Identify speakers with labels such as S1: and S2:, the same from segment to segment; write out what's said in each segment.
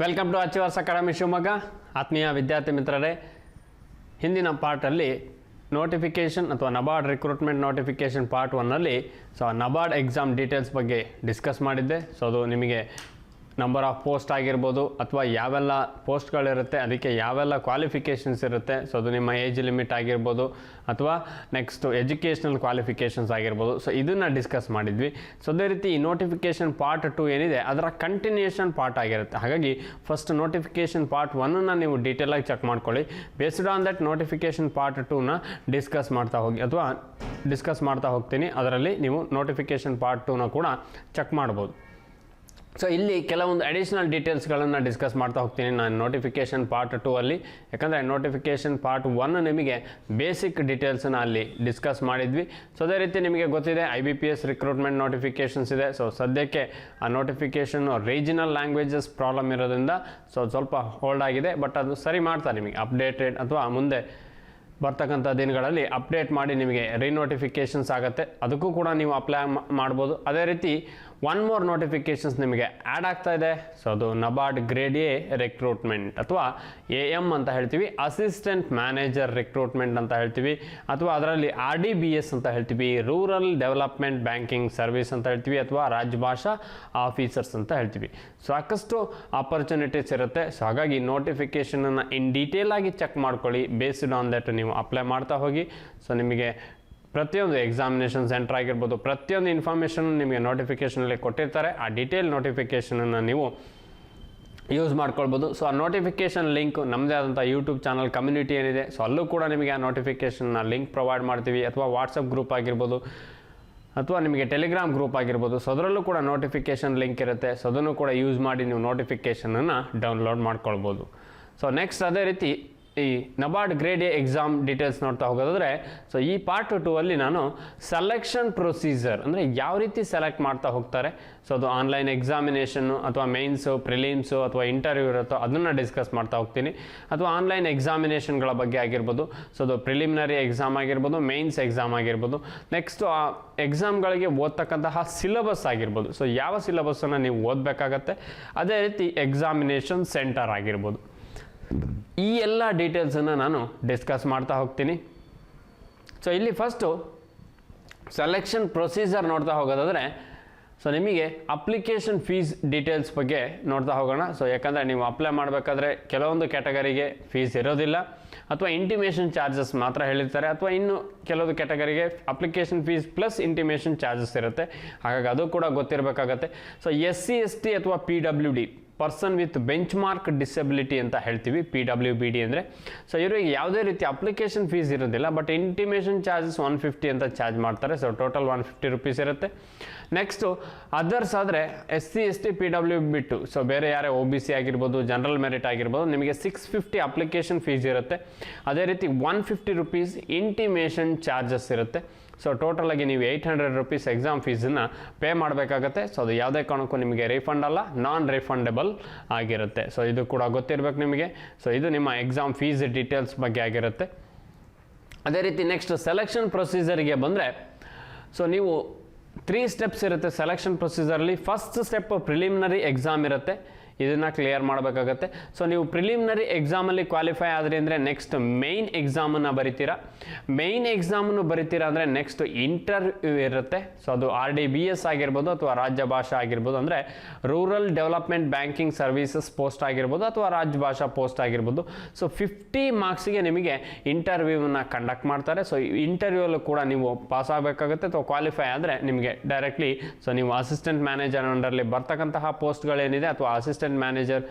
S1: Welcome to achievers academy Shivamogga. ಆತ್ಮೀಯ ವಿದ್ಯಾರ್ಥಿ ಮಿತ್ರರೇ, ಹಿಂದಿನ ಪಾರ್ಟಲ್ಲಿ ನೋಟಿಫಿಕೇಷನ್ ಅಥವಾ ನಬಾರ್ಡ್ ರಿಕ್ರೂಟ್ಮೆಂಟ್ ನೋಟಿಫಿಕೇಷನ್ ಪಾರ್ಟ್ 1ನಲ್ಲಿ ನಬಾರ್ಡ್ ಎಕ್ಸಾಮ್ ಡೀಟೇಲ್ಸ್ ಬಗ್ಗೆ ಡಿಸ್ಕಸ್ ಮಾಡಿದ್ದೆ. ಅದು ನಿಮಗೆ ನಂಬರ್ ಆಫ್ ಪೋಸ್ಟ್ ಆಗಿರ್ಬೋದು ಅಥವಾ ಯಾವೆಲ್ಲ ಪೋಸ್ಟ್ಗಳಿರುತ್ತೆ, ಅದಕ್ಕೆ ಯಾವೆಲ್ಲ ಕ್ವಾಲಿಫಿಕೇಷನ್ಸ್ ಇರುತ್ತೆ, ಅದು ನಿಮ್ಮ ಏಜ್ ಲಿಮಿಟ್ ಆಗಿರ್ಬೋದು ಅಥವಾ ನೆಕ್ಸ್ಟ್ ಎಜುಕೇಷನಲ್ ಕ್ವಾಲಿಫಿಕೇಷನ್ಸ್ ಆಗಿರ್ಬೋದು. ಇದನ್ನು ಡಿಸ್ಕಸ್ ಮಾಡಿದ್ವಿ. ಅದೇ ರೀತಿ ಈ ನೋಟಿಫಿಕೇಷನ್ ಪಾರ್ಟ್ 2 ಏನಿದೆ ಅದರ ಕಂಟಿನ್ಯೂಷನ್ ಪಾರ್ಟ್ ಆಗಿರುತ್ತೆ. ಹಾಗಾಗಿ ಫಸ್ಟ್ ನೋಟಿಫಿಕೇಷನ್ ಪಾರ್ಟ್ 1ನ್ನು ನೀವು ಡೀಟೇಲಾಗಿ ಚೆಕ್ ಮಾಡ್ಕೊಳ್ಳಿ. Based on that notification part 2ನ ಡಿಸ್ಕಸ್ ಮಾಡ್ತಾ ಹೋಗ್ತೀನಿ. ಅದರಲ್ಲಿ ನೀವು ನೋಟಿಫಿಕೇಷನ್ ಪಾರ್ಟ್ 2ನ ಕೂಡ ಚೆಕ್ ಮಾಡ್ಬೋದು. ಇಲ್ಲಿ ಕೆಲವೊಂದು ಅಡಿಷ್ನಲ್ ಡೀಟೇಲ್ಸ್ಗಳನ್ನು ಡಿಸ್ಕಸ್ ಮಾಡ್ತಾ ಹೋಗ್ತೀನಿ ನಾನು ನೋಟಿಫಿಕೇಷನ್ ಪಾರ್ಟ್ 2 ಅಲ್ಲಿ. ಯಾಕಂದರೆ ನೋಟಿಫಿಕೇಷನ್ ಪಾರ್ಟ್ 1 ನಿಮಗೆ ಬೇಸಿಕ್ ಡೀಟೇಲ್ಸನ್ನು ಅಲ್ಲಿ ಡಿಸ್ಕಸ್ ಮಾಡಿದ್ವಿ. ಅದೇ ರೀತಿ ನಿಮಗೆ ಗೊತ್ತಿದೆ IBPS ರಿಕ್ರೂಟ್ಮೆಂಟ್ ನೋಟಿಫಿಕೇಷನ್ಸ್ ಇದೆ. ಸದ್ಯಕ್ಕೆ ಆ ನೋಟಿಫಿಕೇಷನ್ ರೀಜನಲ್ ಲ್ಯಾಂಗ್ವೇಜಸ್ ಪ್ರಾಬ್ಲಮ್ ಇರೋದ್ರಿಂದ ಸ್ವಲ್ಪ ಹೋಲ್ಡ್ ಆಗಿದೆ. ಬಟ್ ಅದು ಸರಿ ಮಾಡ್ತಾರೆ, ನಿಮಗೆ ಅಪ್ಡೇಟೆಡ್ ಅಥವಾ ಮುಂದೆ ಬರ್ತಕ್ಕಂಥ ದಿನಗಳಲ್ಲಿ ಅಪ್ಡೇಟ್ ಮಾಡಿ ನಿಮಗೆ ರೀನೋಟಿಫಿಕೇಷನ್ಸ್ ಆಗುತ್ತೆ. ಅದಕ್ಕೂ ಕೂಡ ನೀವು ಅಪ್ಲೈ ಮಾಡ್ಬೋದು. ಅದೇ ರೀತಿ ಒನ್ ಮೋರ್ ನೋಟಿಫಿಕೇಷನ್ಸ್ ನಿಮಗೆ ಆ್ಯಡ್ ಆಗ್ತಾ ಇದೆ. ಅದು ನಬಾರ್ಡ್ ಗ್ರೇಡ್ ಎ ರಿಕ್ರೂಟ್ಮೆಂಟ್ ಅಥವಾ AM ಅಂತ ಹೇಳ್ತೀವಿ, ಅಸಿಸ್ಟೆಂಟ್ ಮ್ಯಾನೇಜರ್ ರಿಕ್ರೂಟ್ಮೆಂಟ್ ಅಂತ ಹೇಳ್ತೀವಿ, ಅಥವಾ ಅದರಲ್ಲಿ RDBS ಅಂತ ಹೇಳ್ತೀವಿ, ರೂರಲ್ ಡೆವಲಪ್ಮೆಂಟ್ ಬ್ಯಾಂಕಿಂಗ್ ಸರ್ವಿಸ್ ಅಂತ ಹೇಳ್ತೀವಿ, ಅಥವಾ ರಾಜಭಾಷಾ ಆಫೀಸರ್ಸ್ ಅಂತ ಹೇಳ್ತೀವಿ. ಸಾಕಷ್ಟು ಆಪರ್ಚುನಿಟೀಸ್ ಇರುತ್ತೆ. ಹಾಗಾಗಿ ನೋಟಿಫಿಕೇಷನನ್ನು ಇನ್ ಡೀಟೇಲ್ ಆಗಿ ಚೆಕ್ ಮಾಡ್ಕೊಳ್ಳಿ. ಬೇಸ್ಡ್ ಆನ್ ದಟ್ ನೀವು ಅಪ್ಲೈ ಮಾಡ್ತಾ ಹೋಗಿ. ನಿಮಗೆ ಪ್ರತಿಯೊಂದು ಎಕ್ಸಾಮಿನೇಷನ್ ಸೆಂಟರ್ ಆಗಿರ್ಬೋದು, ಪ್ರತಿಯೊಂದು ಇನ್ಫಾರ್ಮೇಷನ್ ನಿಮಗೆ ನೋಟಿಫಿಕೇಷನಲ್ಲಿ ಕೊಟ್ಟಿರ್ತಾರೆ. ಆ ಡೀಟೇಲ್ ನೋಟಿಫಿಕೇಷನನ್ನು ನೀವು ಯೂಸ್ ಮಾಡ್ಕೊಳ್ಬೋದು. ಆ ನೋಟಿಫಿಕೇಷನ್ ಲಿಂಕ್ ನಮ್ಮದೇ ಆದಂಥ ಯೂಟ್ಯೂಬ್ ಚಾನಲ್ ಕಮ್ಯುನಿಟಿ ಏನಿದೆ, ಅಲ್ಲೂ ಕೂಡ ನಿಮಗೆ ಆ ನೋಟಿಫಿಕೇಷನ್ನ ಲಿಂಕ್ ಪ್ರೊವೈಡ್ ಮಾಡ್ತೀವಿ. ಅಥವಾ ವಾಟ್ಸಪ್ ಗ್ರೂಪ್ ಆಗಿರ್ಬೋದು, ಅಥವಾ ನಿಮಗೆ ಟೆಲಿಗ್ರಾಮ್ ಗ್ರೂಪ್ ಆಗಿರ್ಬೋದು, ಅದರಲ್ಲೂ ಕೂಡ ನೋಟಿಫಿಕೇಷನ್ ಲಿಂಕ್ ಇರುತ್ತೆ. ಅದನ್ನು ಕೂಡ ಯೂಸ್ ಮಾಡಿ ನೀವು ನೋಟಿಫಿಕೇಷನನ್ನು ಡೌನ್ಲೋಡ್ ಮಾಡ್ಕೊಳ್ಬೋದು. ನೆಕ್ಸ್ಟ್ ಅದೇ ರೀತಿ ಈ NABARD grade A exam details ನೋಡ್ತಾ ಹೋಗೋದಾದರೆ, ಈ ಪಾರ್ಟ್ 2 ಅಲ್ಲಿ ನಾನು ಸೆಲೆಕ್ಷನ್ ಪ್ರೊಸೀಜರ್ ಅಂದರೆ ಯಾವ ರೀತಿ ಸೆಲೆಕ್ಟ್ ಮಾಡ್ತಾ ಹೋಗ್ತಾರೆ, ಅದು ಆನ್ಲೈನ್ ಎಕ್ಸಾಮಿನೇಷನ್ನು ಅಥವಾ ಮೇನ್ಸು, ಪ್ರಿಲಿಮ್ಸು ಅಥವಾ ಇಂಟರ್ವ್ಯೂ ಇರುತ್ತೋ ಅದನ್ನು ಡಿಸ್ಕಸ್ ಮಾಡ್ತಾ ಹೋಗ್ತೀನಿ. ಅಥವಾ ಆನ್ಲೈನ್ ಎಕ್ಸಾಮಿನೇಷನ್ಗಳ ಬಗ್ಗೆ ಆಗಿರ್ಬೋದು, ಅದು ಪ್ರಿಲಿಮಿನರಿ ಎಕ್ಸಾಮ್ ಆಗಿರ್ಬೋದು, ಮೇನ್ಸ್ ಎಕ್ಸಾಮ್ ಆಗಿರ್ಬೋದು. ನೆಕ್ಸ್ಟು ಆ ಎಕ್ಸಾಮ್ಗಳಿಗೆ ಓದ್ತಕ್ಕಂತಹ ಸಿಲೆಬಸ್ ಆಗಿರ್ಬೋದು, ಯಾವ ಸಿಲೆಬಸ್ಸನ್ನು ನೀವು ಓದಬೇಕಾಗತ್ತೆ. ಅದೇ ರೀತಿ ಎಕ್ಸಾಮಿನೇಷನ್ ಸೆಂಟರ್ ಆಗಿರ್ಬೋದು. ಈ ಎಲ್ಲ ಡೀಟೇಲ್ಸನ್ನು ನಾನು ಡಿಸ್ಕಸ್ ಮಾಡ್ತಾ ಹೋಗ್ತೀನಿ. ಇಲ್ಲಿ ಫಸ್ಟು ಸೆಲೆಕ್ಷನ್ ಪ್ರೊಸೀಜರ್ ನೋಡ್ತಾ ಹೋಗೋದಾದರೆ, ನಿಮಗೆ ಅಪ್ಲಿಕೇಶನ್ ಫೀಸ್ ಡೀಟೇಲ್ಸ್ ಬಗ್ಗೆ ನೋಡ್ತಾ ಹೋಗೋಣ. ಯಾಕಂದರೆ ನೀವು ಅಪ್ಲೈ ಮಾಡಬೇಕಾದ್ರೆ ಕೆಲವೊಂದು ಕ್ಯಾಟಗರಿಗೆ ಫೀಸ್ ಇರೋದಿಲ್ಲ, ಅಥವಾ ಇಂಟಿಮೇಷನ್ ಚಾರ್ಜಸ್ ಮಾತ್ರ ಹೇಳಿರ್ತಾರೆ, ಅಥವಾ ಇನ್ನು ಕೆಲವೊಂದು ಕ್ಯಾಟಗರಿಗೆ application fees plus intimation charges ಇರುತ್ತೆ. ಹಾಗಾಗಿ ಅದು ಕೂಡ ಗೊತ್ತಿರಬೇಕಾಗತ್ತೆ. SC ST ಅಥವಾ PWD, person with benchmark disability ಅಂತ ಹೇಳ್ತೀವಿ, PWBD ಅಂದರೆ. ಇವರಿಗೆ ಯಾವುದೇ ರೀತಿ ಅಪ್ಲಿಕೇಶನ್ ಫೀಸ್ ಇರೋದಿಲ್ಲ, ಬಟ್ ಇಂಟಿಮೇಷನ್ ಚಾರ್ಜಸ್ 150 ಅಂತ ಚಾರ್ಜ್ ಮಾಡ್ತಾರೆ. ಟೋಟಲ್ 150 ರೂಪೀಸ್ ಇರುತ್ತೆ. ನೆಕ್ಸ್ಟು ಅದರ್ಸ್ ಆದರೆ SC ST PWB ಬಿಟ್ಟು ಬೇರೆ ಯಾರೇ OBC ಆಗಿರ್ಬೋದು, ಜನರಲ್ ಮೆರಿಟ್ ಆಗಿರ್ಬೋದು, ನಿಮಗೆ 650 ಅಪ್ಲಿಕೇಶನ್ ಫೀಸ್ ಇರುತ್ತೆ. ಅದೇ ರೀತಿ 150 ರೂಪೀಸ್ ಇಂಟಿಮೇಷನ್ ಚಾರ್ಜಸ್ ಇರುತ್ತೆ. ಟೋಟಲ್ ಆಗಿ ನೀವು 800 ರೂಪೀಸ್ ಎಕ್ಸಾಮ್ ಫೀಸನ್ನು ಪೇ ಮಾಡಬೇಕಾಗತ್ತೆ. ಅದು ಯಾವುದೇ ಕಾರಣಕ್ಕೂ ನಿಮಗೆ ರೀಫಂಡ್ ಅಲ್ಲ, ನಾನ್ ರೀಫಂಡೆಬಲ್ ಆಗಿರುತ್ತೆ. ಇದು ಕೂಡ ಗೊತ್ತಿರಬೇಕು ನಿಮಗೆ. ಇದು ನಿಮ್ಮ ಎಕ್ಸಾಮ್ ಫೀಸ್ ಡೀಟೇಲ್ಸ್ ಬಗ್ಗೆ ಆಗಿರುತ್ತೆ. ಅದೇ ರೀತಿ ನೆಕ್ಸ್ಟ್ ಸೆಲೆಕ್ಷನ್ ಪ್ರೊಸೀಜರ್ಗೆ ಬಂದರೆ, ನೀವು 3 ಸ್ಟೆಪ್ಸ್ ಇರುತ್ತೆ ಸೆಲೆಕ್ಷನ್ ಪ್ರೊಸೀಜರಲ್ಲಿ. ಫಸ್ಟ್ ಸ್ಟೆಪ್ ಪ್ರಿಲಿಮಿನರಿ ಎಕ್ಸಾಮ್ ಇರುತ್ತೆ, ಇದನ್ನು ಕ್ಲಿಯರ್ ಮಾಡಬೇಕಾಗತ್ತೆ. ನೀವು ಪ್ರಿಲಿಮಿನರಿ ಎಕ್ಸಾಮಲ್ಲಿ ಕ್ವಾಲಿಫೈ ಆದರೆ ಅಂದರೆ ನೆಕ್ಸ್ಟ್ ಮೇಯ್ನ್ ಎಕ್ಸಾಮನ್ನು ಬರಿತೀರಾ. ಮೇಯ್ನ್ ಎಕ್ಸಾಮನ್ನು ಬರಿತೀರಾ ಅಂದರೆ ನೆಕ್ಸ್ಟ್ ಇಂಟರ್ವ್ಯೂ ಇರುತ್ತೆ. ಅದು RDBS ಆಗಿರ್ಬೋದು, ಅಥವಾ ರಾಜ್ಯ ಭಾಷಾ ಆಗಿರ್ಬೋದು, ಅಂದರೆ rural development banking services post ಆಗಿರ್ಬೋದು, ಅಥವಾ ರಾಜ್ಯ ಭಾಷಾ ಪೋಸ್ಟ್ ಆಗಿರ್ಬೋದು. 50 ಮಾರ್ಕ್ಸಿಗೆ ನಿಮಗೆ ಇಂಟರ್ವ್ಯೂವನ್ನು ಕಂಡಕ್ಟ್ ಮಾಡ್ತಾರೆ. ಇಂಟರ್ವ್ಯೂಲ್ಲೂ ಕೂಡ ನೀವು ಪಾಸ್ ಆಗಬೇಕಾಗುತ್ತೆ. ಅಥವಾ ಕ್ವಾಲಿಫೈ ಆದರೆ ನಿಮಗೆ ಡೈರೆಕ್ಟ್ಲಿ ನೀವು ಅಸಿಸ್ಟೆಂಟ್ ಮ್ಯಾನೇಜರ್ ಅಂಡರ್ಲಿ ಬರ್ತಕ್ಕಂತಹ ಪೋಸ್ಟ್ಗಳೇನಿದೆ, ಅಥವಾ assistant manager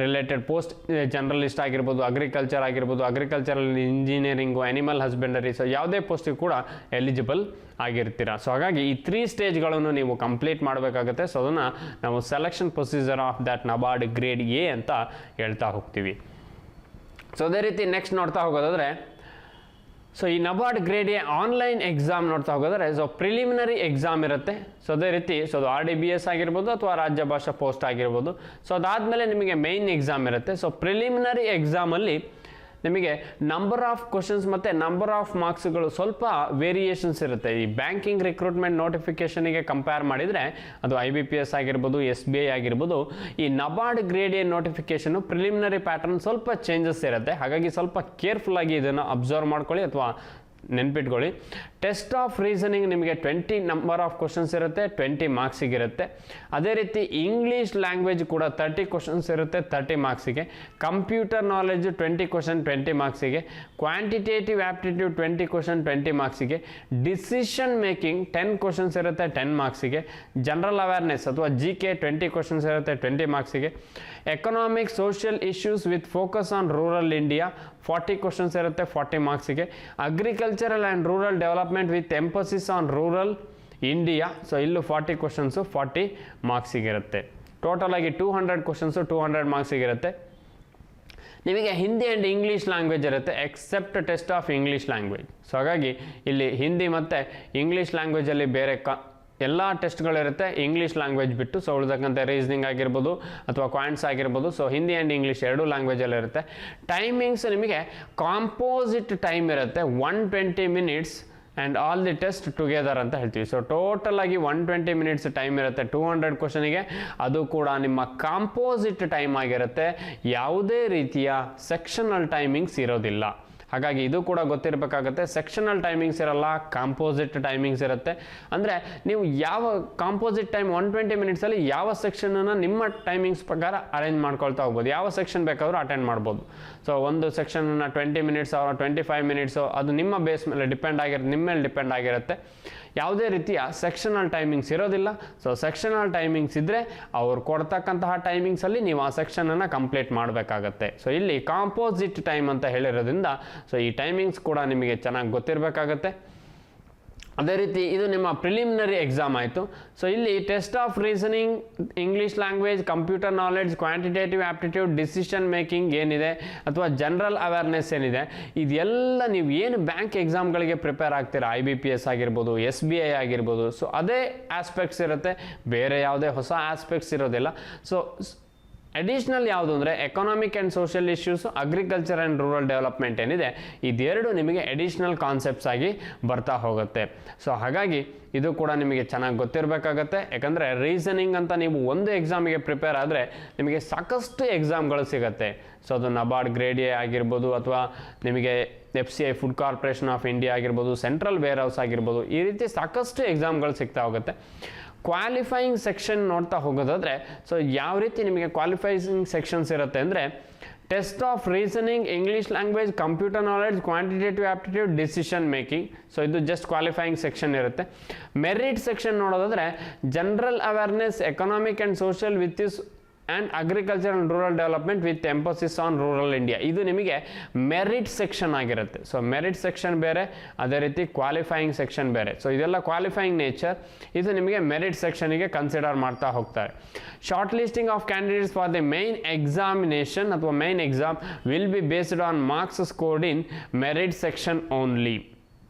S1: related post, journalist ಆಗಿರ್ಬೋದು, ಅಗ್ರಿಕಲ್ಚರ್ ಆಗಿರ್ಬೋದು, ಅಗ್ರಿಕಲ್ಚರಲ್ ಇಂಜಿನಿಯರಿಂಗು, ಆ್ಯನಿಮಲ್ ಹಸ್ಬೆಂಡರಿ, ಯಾವುದೇ ಪೋಸ್ಟಿಗೆ ಕೂಡ ಎಲಿಜಿಬಲ್ ಆಗಿರ್ತೀರ. ಹಾಗಾಗಿ ಈ 3 ಸ್ಟೇಜ್ಗಳನ್ನು ನೀವು ಕಂಪ್ಲೀಟ್ ಮಾಡಬೇಕಾಗುತ್ತೆ. ಅದನ್ನು ನಾವು selection procedure of that NABARD grade A ಅಂತ ಹೇಳ್ತಾ ಹೋಗ್ತೀವಿ. ಅದೇ ರೀತಿ ನೆಕ್ಸ್ಟ್ ನೋಡ್ತಾ ಹೋಗೋದಾದರೆ, ಈ NABARD grade A online exam ನೋಡ್ತಾ ಹೋಗೋದಾದ್ರೆ, ಪ್ರಿಲಿಮಿನರಿ ಎಕ್ಸಾಮ್ ಇರುತ್ತೆ. ಅದೇ ರೀತಿ ಅದು RDBS ಆಗಿರ್ಬೋದು, ಅಥವಾ ರಾಜ್ಯ ಭಾಷಾ ಪೋಸ್ಟ್ ಆಗಿರ್ಬೋದು. ಅದಾದಮೇಲೆ ನಿಮಗೆ ಮೇಯ್ನ್ ಎಕ್ಸಾಮ್ ಇರುತ್ತೆ. ಪ್ರಿಲಿಮಿನರಿ ಎಕ್ಸಾಮಲ್ಲಿ ನಿಮಗೆ ನಂಬರ್ ಆಫ್ ಕ್ವಶನ್ಸ್ ಮತ್ತು ನಂಬರ್ ಆಫ್ ಮಾರ್ಕ್ಸ್ಗಳು ಸ್ವಲ್ಪ ವೇರಿಯೇಷನ್ಸ್ ಇರುತ್ತೆ. ಈ ಬ್ಯಾಂಕಿಂಗ್ ರಿಕ್ರೂಟ್ಮೆಂಟ್ ನೋಟಿಫಿಕೇಷನಿಗೆ ಕಂಪೇರ್ ಮಾಡಿದರೆ ಅದು IBPS ಆಗಿರ್ಬೋದು, SBI ಆಗಿರ್ಬೋದು, ಈ NABARD grade A notification preliminary pattern ಸ್ವಲ್ಪ ಚೇಂಜಸ್ ಇರುತ್ತೆ. ಹಾಗಾಗಿ ಸ್ವಲ್ಪ ಕೇರ್ಫುಲ್ ಆಗಿ ಇದನ್ನು ಅಬ್ಸರ್ವ್ ಮಾಡ್ಕೊಳ್ಳಿ ಅಥವಾ ನೆನ್ಪಿಟ್ಕೊಳ್ಳಿ. ಟೆಸ್ಟ್ ಆಫ್ ರೀಸನಿಂಗ್ ನಿಮಗೆ 20 ನಂಬರ್ ಆಫ್ ಕ್ವಶನ್ಸ್ ಇರುತ್ತೆ, 20 ಮಾರ್ಕ್ಸಿಗೆ ಇರುತ್ತೆ. ಅದೇ ರೀತಿ ಇಂಗ್ಲೀಷ್ ಲ್ಯಾಂಗ್ವೇಜ್ ಕೂಡ 30 ಕ್ವಶನ್ಸ್ ಇರುತ್ತೆ, 30 ಮಾರ್ಕ್ಸಿಗೆ. ಕಂಪ್ಯೂಟರ್ ನಾಲೆಜ್ 20 ಕ್ವಶನ್ 20 ಮಾರ್ಕ್ಸಿಗೆ. ಕ್ವಾಂಟಿಟೇಟಿವ್ ಆಪ್ಟಿಟ್ಯೂಡ್ 20 ಕ್ವಶನ್ 20 ಮಾರ್ಕ್ಸಿಗೆ. ಡಿಸಿಷನ್ ಮೇಕಿಂಗ್ 10 ಕ್ವಶನ್ಸ್ ಇರುತ್ತೆ, 10 ಮಾರ್ಕ್ಸಿಗೆ. ಜನರಲ್ ಅವೇರ್ನೆಸ್ ಅಥವಾ GK 20 ಕ್ವಶನ್ಸ್ ಇರುತ್ತೆ, 20 ಮಾರ್ಕ್ಸಿಗೆ. Economic social issues with focus on rural India 40 questions ಇರುತ್ತೆ, 40 ಮಾರ್ಕ್ಸಿಗೆ. Agricultural and rural development with emphasis on rural India, so ಇಲ್ಲೂ 40 ಕ್ವಶನ್ಸು 40 ಮಾರ್ಕ್ಸಿಗೆ ಇರುತ್ತೆ. ಟೋಟಲ್ ಆಗಿ 200 ಕ್ವಶನ್ಸು 200 ಮಾರ್ಕ್ಸಿಗೆ ಇರುತ್ತೆ. ನಿಮಗೆ ಹಿಂದಿ ಆ್ಯಂಡ್ ಇಂಗ್ಲೀಷ್ ಲ್ಯಾಂಗ್ವೇಜ್ ಇರುತ್ತೆ, except test of English language. So ಹಾಗಾಗಿ ಇಲ್ಲಿ ಹಿಂದಿ ಮತ್ತು ಇಂಗ್ಲೀಷ್ ಲ್ಯಾಂಗ್ವೇಜಲ್ಲಿ ಬೇರೆ ಎಲ್ಲ ಟೆಸ್ಟ್ಗಳಿರುತ್ತೆ, ಇಂಗ್ಲೀಷ್ ಲ್ಯಾಂಗ್ವೇಜ್ ಬಿಟ್ಟು. ಸೊ ಉಳಿದಕ್ಕಂತೆ ರೀಸನಿಂಗ್ ಆಗಿರ್ಬೋದು ಅಥವಾ ಕ್ವಾಂಟ್ಸ್ ಆಗಿರ್ಬೋದು. ಸೊ ಹಿಂದಿ ಆ್ಯಂಡ್ ಇಂಗ್ಲೀಷ್ ಎರಡೂ ಲ್ಯಾಂಗ್ವೇಜಲ್ಲಿ ಇರುತ್ತೆ. ಟೈಮಿಂಗ್ಸ್ ನಿಮಗೆ ಕಾಂಪೋಸಿಟ್ ಟೈಮ್ ಇರುತ್ತೆ, 120 minutes and all the test together ಅಂತ ಹೇಳ್ತೀವಿ. ಸೊ ಟೋಟಲ್ ಆಗಿ 120 ಮಿನಿಟ್ಸ್ ಟೈಮ್ ಇರುತ್ತೆ 200 ಕ್ವಶನಿಗೆ. ಅದು ಕೂಡ ನಿಮ್ಮ ಕಾಂಪೋಸಿಟ್ ಟೈಮ್ ಆಗಿರುತ್ತೆ, ಯಾವುದೇ ರೀತಿಯ ಸೆಕ್ಷನಲ್ ಟೈಮಿಂಗ್ಸ್ ಇರೋದಿಲ್ಲ. ಹಾಗಾಗಿ ಇದು ಕೂಡ ಗೊತ್ತಿರಬೇಕಾಗುತ್ತೆ. ಸೆಕ್ಷನಲ್ ಟೈಮಿಂಗ್ಸ್ ಇರಲ್ಲ, ಕಾಂಪೋಸಿಟ್ ಟೈಮಿಂಗ್ಸ್ ಇರುತ್ತೆ. ಅಂದರೆ ನೀವು ಯಾವ ಕಾಂಪೋಸಿಟ್ ಟೈಮ್ 120 ಮಿನಿಟ್ಸಲ್ಲಿ ಯಾವ ಸೆಕ್ಷನನ್ನು ನಿಮ್ಮ ಟೈಮಿಂಗ್ಸ್ ಪ್ರಕಾರ ಅರೇಂಜ್ ಮಾಡ್ಕೊಳ್ತಾ ಹೋಗ್ಬೋದು. ಯಾವ ಸೆಕ್ಷನ್ ಬೇಕಾದರೂ ಅಟೆಂಡ್ ಮಾಡ್ಬೋದು. ಸೊ ಒಂದು ಸೆಕ್ಷನನ್ನು 20 ಮಿನಿಟ್ಸ್ 25 ಮಿನಿಟ್ಸು ಅದು ನಿಮ್ಮ ಬೇಸ್ ಮೇಲೆ ನಿಮ್ಮ ಮೇಲೆ ಡಿಪೆಂಡ್ ಆಗಿರುತ್ತೆ. ಯಾವುದೇ ರೀತಿಯ ಸೆಕ್ಷನಲ್ ಟೈಮಿಂಗ್ಸ್ ಇರೋದಿಲ್ಲ. ಸೊ ಸೆಕ್ಷನಲ್ ಟೈಮಿಂಗ್ಸ್ ಇದ್ದರೆ ಅವ್ರು ಕೊಡ್ತಕ್ಕಂತಹ ಟೈಮಿಂಗ್ಸಲ್ಲಿ ನೀವು ಆ ಸೆಕ್ಷನನ್ನು ಕಂಪ್ಲೀಟ್ ಮಾಡಬೇಕಾಗತ್ತೆ. ಸೊ ಇಲ್ಲಿ ಕಾಂಪೋಸಿಟ್ ಟೈಮ್ ಅಂತ ಹೇಳಿರೋದ್ರಿಂದ ಸೊ ಈ ಟೈಮಿಂಗ್ಸ್ ಕೂಡ ನಿಮಗೆ ಚೆನ್ನಾಗಿ ಗೊತ್ತಿರಬೇಕಾಗತ್ತೆ. ಅದೇ ರೀತಿ ಇದು ನಿಮ್ಮ ಪ್ರಿಲಿಮಿನರಿ ಎಕ್ಸಾಮ್ ಆಯಿತು. ಸೊ ಇಲ್ಲಿ test of reasoning, English language, computer knowledge, quantitative aptitude, decision making ಏನಿದೆ ಅಥವಾ ಜನರಲ್ ಅವೇರ್ನೆಸ್ ಏನಿದೆ, ಇದೆಲ್ಲ ನೀವು ಏನು ಬ್ಯಾಂಕ್ ಎಕ್ಸಾಮ್ಗಳಿಗೆ ಪ್ರಿಪೇರ್ ಆಗ್ತೀರಾ, IBPS ಆಗಿರ್ಬೋದು, SBI ಆಗಿರ್ಬೋದು, ಸೊ ಅದೇ ಆಸ್ಪೆಕ್ಟ್ಸ್ ಇರುತ್ತೆ, ಬೇರೆ ಯಾವುದೇ ಹೊಸ ಆಸ್ಪೆಕ್ಟ್ಸ್ ಇರೋದಿಲ್ಲ. ಸೊ ಅಡಿಷ್ನಲ್ ಯಾವುದು ಅಂದರೆ economic and social issues, agriculture and rural development ಏನಿದೆ, ಇದೆರಡು ನಿಮಗೆ ಅಡಿಷ್ನಲ್ ಕಾನ್ಸೆಪ್ಟ್ಸ್ ಆಗಿ ಬರ್ತಾ ಹೋಗುತ್ತೆ. ಸೊ ಹಾಗಾಗಿ ಇದು ಕೂಡ ನಿಮಗೆ ಚೆನ್ನಾಗಿ ಗೊತ್ತಿರಬೇಕಾಗತ್ತೆ. ಯಾಕಂದರೆ ರೀಸನಿಂಗ್ ಅಂತ ನೀವು ಒಂದು ಎಕ್ಸಾಮಿಗೆ ಪ್ರಿಪೇರ್ ಆದರೆ ನಿಮಗೆ ಸಾಕಷ್ಟು ಎಕ್ಸಾಮ್ಗಳು ಸಿಗುತ್ತೆ. ಸೊ ಅದು ನಬಾರ್ಡ್ ಗ್ರೇಡ್ ಎ ಆಗಿರ್ಬೋದು ಅಥವಾ ನಿಮಗೆ FCI food corporation of India ಆಗಿರ್ಬೋದು, ಸೆಂಟ್ರಲ್ ವೇರ್ ಹೌಸ್ ಆಗಿರ್ಬೋದು, ಈ ರೀತಿ ಸಾಕಷ್ಟು ಎಕ್ಸಾಮ್ಗಳು ಸಿಗ್ತಾ ಹೋಗುತ್ತೆ. ಕ್ವಾಲಿಫೈಯಿಂಗ್ ಸೆಕ್ಷನ್ ನೋಡ್ತಾ ಹೋಗೋದಾದರೆ ಸೊ ಯಾವ ರೀತಿ ನಿಮಗೆ ಕ್ವಾಲಿಫೈಯಿಂಗ್ ಸೆಕ್ಷನ್ಸ್ ಇರುತ್ತೆ ಅಂದರೆ test of reasoning, English language, computer knowledge, quantitative aptitude, decision making. So ಇದು ಜಸ್ಟ್ ಕ್ವಾಲಿಫೈಯಿಂಗ್ ಸೆಕ್ಷನ್ ಇರುತ್ತೆ. ಮೆರಿಟ್ ಸೆಕ್ಷನ್ ನೋಡೋದಾದರೆ general awareness, economic and social with and agriculture and rural development with emphasis on rural India. ಇದು ನಿಮಗೆ merit section ಆಗಿರುತ್ತೆ. So merit section ಬೇರೆ, ಅದೇ ರೀತಿ qualifying section ಬೇರೆ. ಸೊ ಇದೆಲ್ಲ ಕ್ವಾಲಿಫೈಯಿಂಗ್ ನೇಚರ್, ಇದು ನಿಮಗೆ ಮೆರಿಟ್ ಸೆಕ್ಷನಿಗೆ ಕನ್ಸಿಡರ್ ಮಾಡ್ತಾ ಹೋಗ್ತಾರೆ. Short listing of candidates for the main examination ಅಥವಾ main exam will be based on marks scored in merit section only.